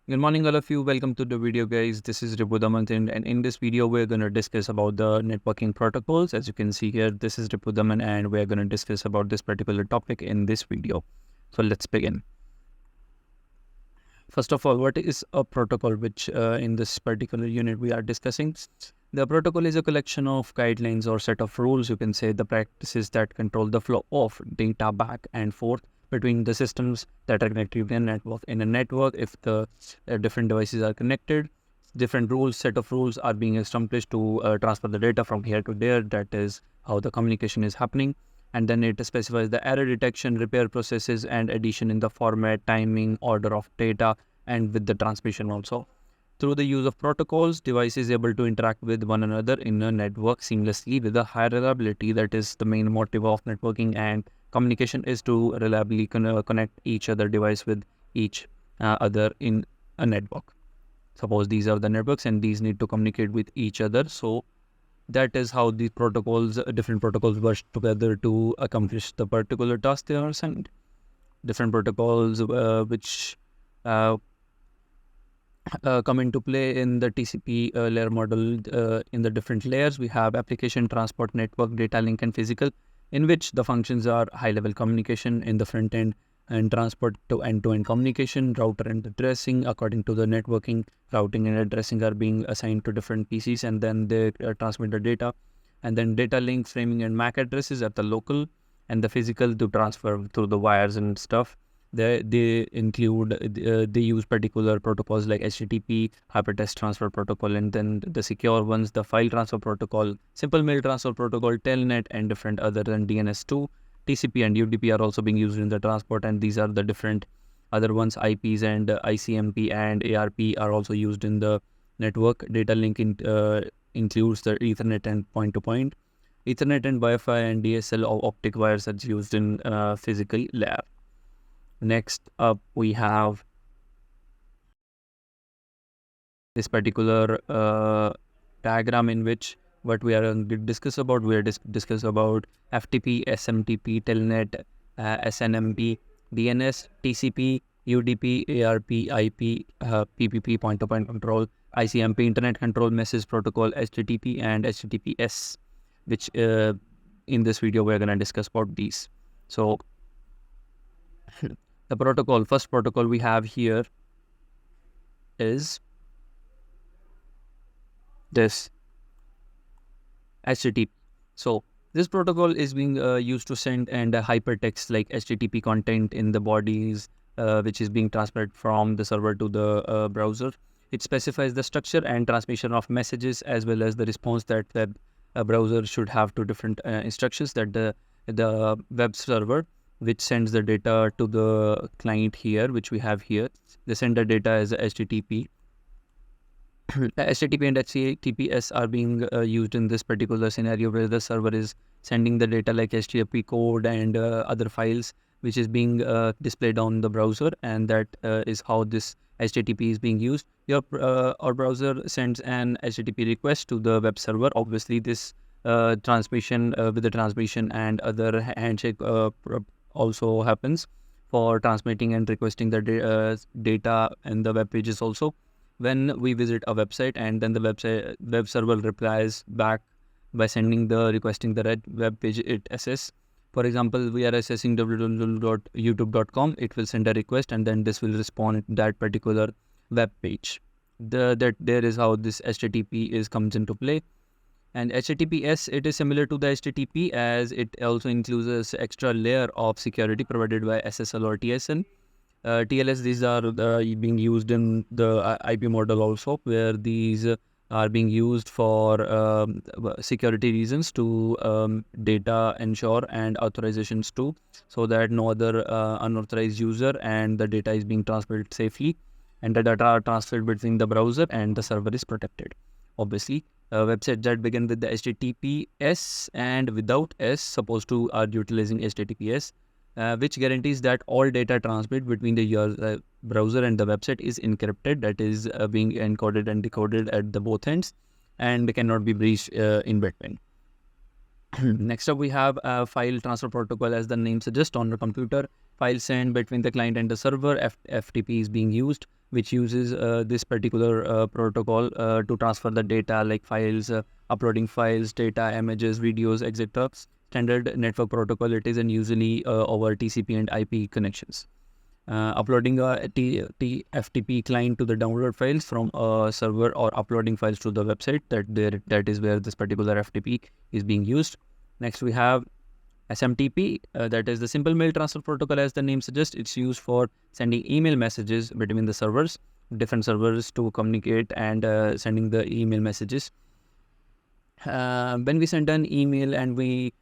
Good morning, all of you. Welcome to the video, guys. This is Ripudaman, and in this video, we're going to discuss about the networking protocols. As you can see here, this is Ripudaman, and we're going to discuss about this particular topic in this video. So let's begin. First of all, what is a protocol, which in this particular unit we are discussing? The protocol is a collection of guidelines or set of rules, you can say, the practices that control the flow of data back and forth between the systems that are connected in a network. In a network, if the different devices are connected, different rules, set of rules are being established to transfer the data from here to there. That is how the communication is happening. And then it specifies the error detection, repair processes, and addition in the format, timing, order of data, and with the transmission also. Through the use of protocols, device is able to interact with one another in a network seamlessly with a high reliability. That is the main motive of networking, and communication is to reliably connect each other device with each other in a network. Suppose these are the networks and these need to communicate with each other. So that is how these protocols, different protocols work together to accomplish the particular task they are assigned. Different protocols which come into play in the TCP layer model. In the different layers, we have application, transport, network, data link, and physical, in which the functions are high-level communication in the front end and transport to end-to-end communication, router and addressing. According to the networking, routing and addressing are being assigned to different PCs, and then they transmit the data. And then data link, framing, and MAC addresses at the local, and the physical to transfer through the wires and stuff. They include they use particular protocols like HTTP, hypertext transfer protocol, and then the secure ones, the file transfer protocol, simple mail transfer protocol, telnet, and different other than DNS2. TCP and UDP are also being used in the transport, and these are the different other ones. IPs and ICMP and ARP are also used in the network. Data link includes the Ethernet and point-to-point. Ethernet and Wi-Fi and DSL or optic wires are used in physical layer. Next up, we have this particular diagram in which what we are going to discuss about. We are discuss about FTP, SMTP, Telnet, SNMP, DNS, TCP, UDP, ARP, IP, PPP, point-to-point control, ICMP, Internet Control Message Protocol, HTTP, and HTTPS, which in this video we're going to discuss about these. So the protocol, first protocol we have here is this HTTP. So this protocol is being used to send and hypertext like HTTP content in the bodies, which is being transferred from the server to the browser. It specifies the structure and transmission of messages as well as the response that web browser should have to different instructions that the web server, which sends the data to the client here, which we have here. They send the data as HTTP. HTTP and HTTPS are being used in this particular scenario where the server is sending the data like HTTP code and other files, which is being displayed on the browser, and that is how this HTTP is being used. Our browser sends an HTTP request to the web server. Obviously, this transmission with the transmission and other handshake also happens for transmitting and requesting the data and the web pages also. When we visit a website, and then the web server replies back by sending the requesting the web page it assess. For example, we are assessing www.youtube.com. It will send a request, and then this will respond that particular web page. That there is how this HTTP comes into play. And HTTPS, it is similar to the HTTP as it also includes an extra layer of security provided by SSL or TSN. TLS, these are being used in the IP model also, where these are being used for security reasons to data ensure and authorizations too, so that no other unauthorized user and the data is being transferred safely, and the data are transferred between the browser and the server is protected. Obviously, websites that begin with the HTTPS and without S supposed to are utilizing HTTPS, which guarantees that all data transmit between the browser and the website is encrypted, that is being encoded and decoded at the both ends and cannot be breached in between. Next up, we have a file transfer protocol. As the name suggests, on the computer, file sent between the client and the server, FTP is being used. which uses this particular protocol to transfer the data like files, uploading files, data, images, videos, etc. Standard network protocol it is, and usually over TCP and IP connections. Uploading a FTP client to the download files from a server, or uploading files to the website, that is where this particular FTP is being used. Next we have SMTP, that is the simple mail transfer protocol. As the name suggests, it's used for sending email messages between the servers, different servers, to communicate and sending the email messages. When we send an email and we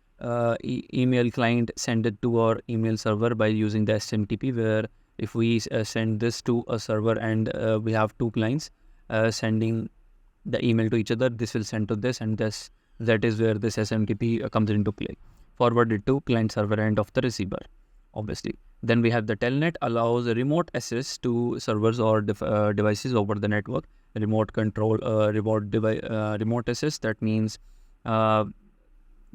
email client send it to our email server by using the SMTP, where if we send this to a server and we have two clients sending the email to each other, this will send to this, and that is where this SMTP comes into play, forwarded to client server end of the receiver, obviously. Then we have the telnet, allows a remote access to servers or devices over the network. Remote control, remote access, that means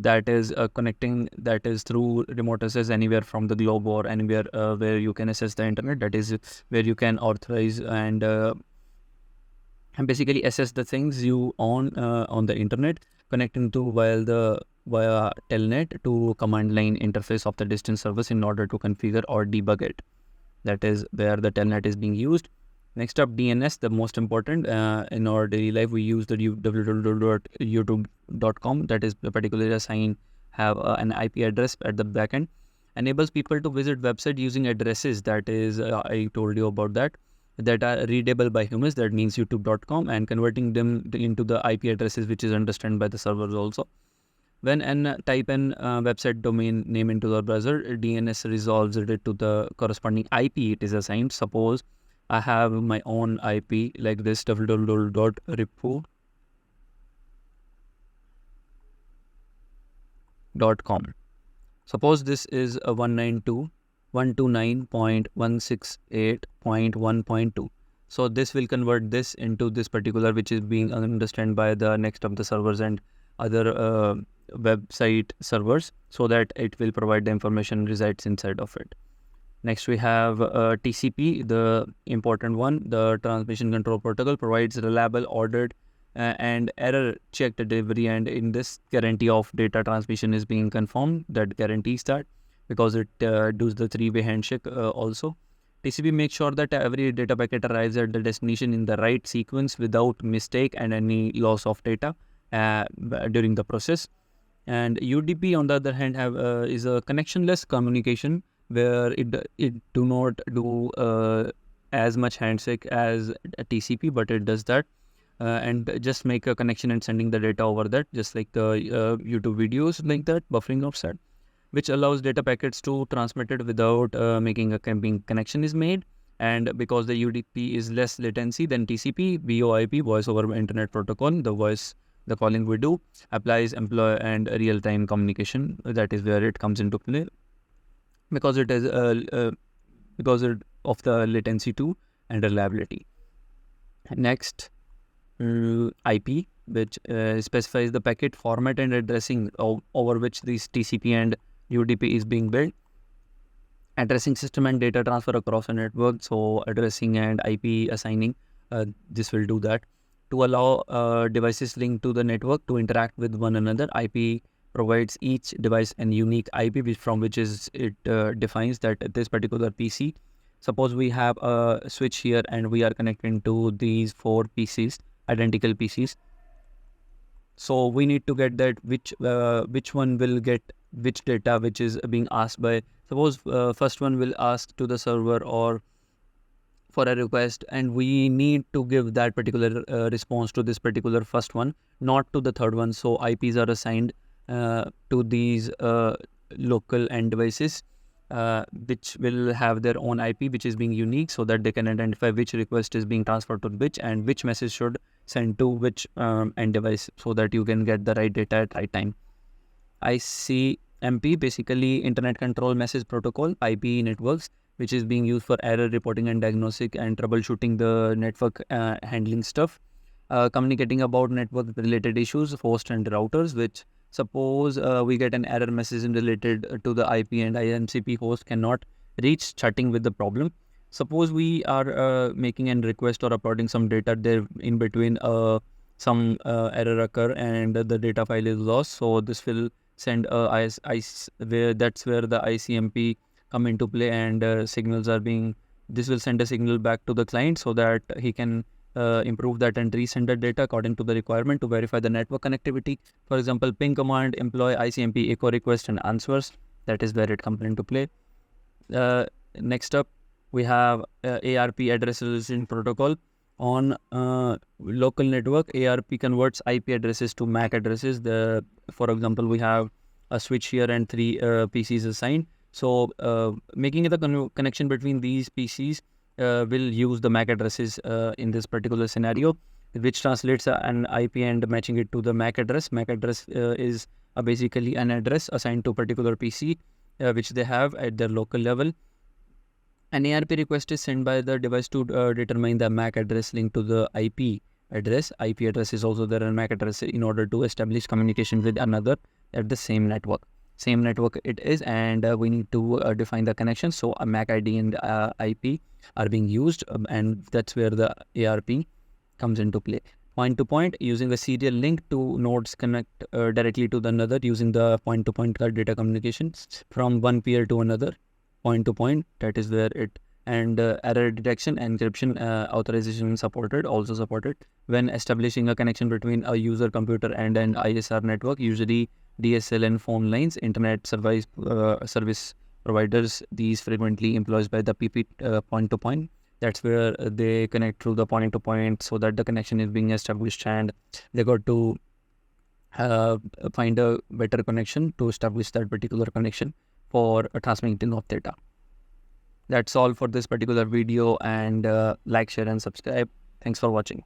that is connecting, that is through remote access anywhere from the globe or anywhere where you can access the internet. That is where you can authorize and basically access the things you on the internet, connecting to via telnet to command line interface of the distant service in order to configure or debug it. That is where the telnet is being used. Next up, DNS, the most important. In our daily life, we use the www.youtube.com. That is particularly assigned have an IP address at the backend. Enables people to visit website using addresses. That is, I told you about that are readable by humans. That means youtube.com, and converting them into the IP addresses which is understood by the servers also. When type an website domain name into the browser, DNS resolves it to the corresponding IP it is assigned. Suppose I have my own IP like this, www.ripu.com. Suppose this is a 192.168.1.2. So this will convert this into this particular, which is being understood by the next of the servers and other website servers, so that it will provide the information resides inside of it. Next we have TCP, the important one. The transmission control protocol provides reliable, ordered and error checked delivery, and in this guarantee of data transmission is being confirmed. That guarantees that, because it does the three-way handshake also. TCP makes sure that every data packet arrives at the destination in the right sequence without mistake and any loss of data during the process. And UDP, on the other hand, is a connectionless communication, where it do not do as much handshake as a TCP, but it does that and just make a connection and sending the data over that, just like the YouTube videos like that, buffering offset, which allows data packets to transmitted without making a connection is made. And because the UDP is less latency than TCP, VoIP, voice over internet protocol, the calling we do applies employee and real-time communication. That is where it comes into play, because it is because of the latency too and reliability. Next, IP, which specifies the packet format and addressing over which this TCP and UDP is being built. Addressing system and data transfer across a network, so addressing and IP assigning, this will do that. To allow devices linked to the network to interact with one another, IP provides each device an unique IP from which it defines that this particular PC. Suppose we have a switch here and we are connecting to these 4 PCs, identical PCs. So we need to get that which one will get which data which is being asked by. Suppose first one will ask to the server or for a request, and we need to give that particular response to this particular first one, not to the third one. So IPs are assigned to these local end devices, which will have their own IP, which is being unique, so that they can identify which request is being transferred to which and which message should send to which end device, so that you can get the right data at right time. ICMP, basically Internet Control Message Protocol, IP networks, which is being used for error reporting and diagnostic and troubleshooting the network handling stuff. Communicating about network related issues, host and routers, which suppose we get an error message related to the IP and IMCP host cannot reach, chatting with the problem. Suppose we are making a request or uploading some data there in between, some error occur and the data file is lost. So this will send where that's where the ICMP come into play, and signals are being. This will send a signal back to the client so that he can improve that and resend the data according to the requirement to verify the network connectivity. For example, ping command employ ICMP echo request and answers. That is where it comes into play. Next up, we have ARP address resolution protocol. On local network, ARP converts IP addresses to MAC addresses. For example, we have a switch here and 3 PCs assigned. So making the connection between these PCs will use the MAC addresses in this particular scenario, which translates an IP and matching it to the MAC address. MAC address is basically an address assigned to a particular PC, which they have at their local level. An ARP request is sent by the device to determine the MAC address linked to the IP address. IP address is also there in MAC address in order to establish communication with another at the same network. Same network it is, and we need to define the connection. So a MAC ID and IP are being used, and that's where the ARP comes into play. Point to point, using a serial link, two nodes connect directly to the another using the point-to-point data communication from one peer to another. Point to point, that is where it, and error detection, encryption, authorization also supported when establishing a connection between a user computer and an ISR network, usually DSL and phone lines, internet service providers. These frequently employed by the PP point to point. That's where they connect through the point to point so that the connection is being established, and they got to find a better connection to establish that particular connection for transmitting of data. That's all for this particular video, and like, share and subscribe. Thanks for watching.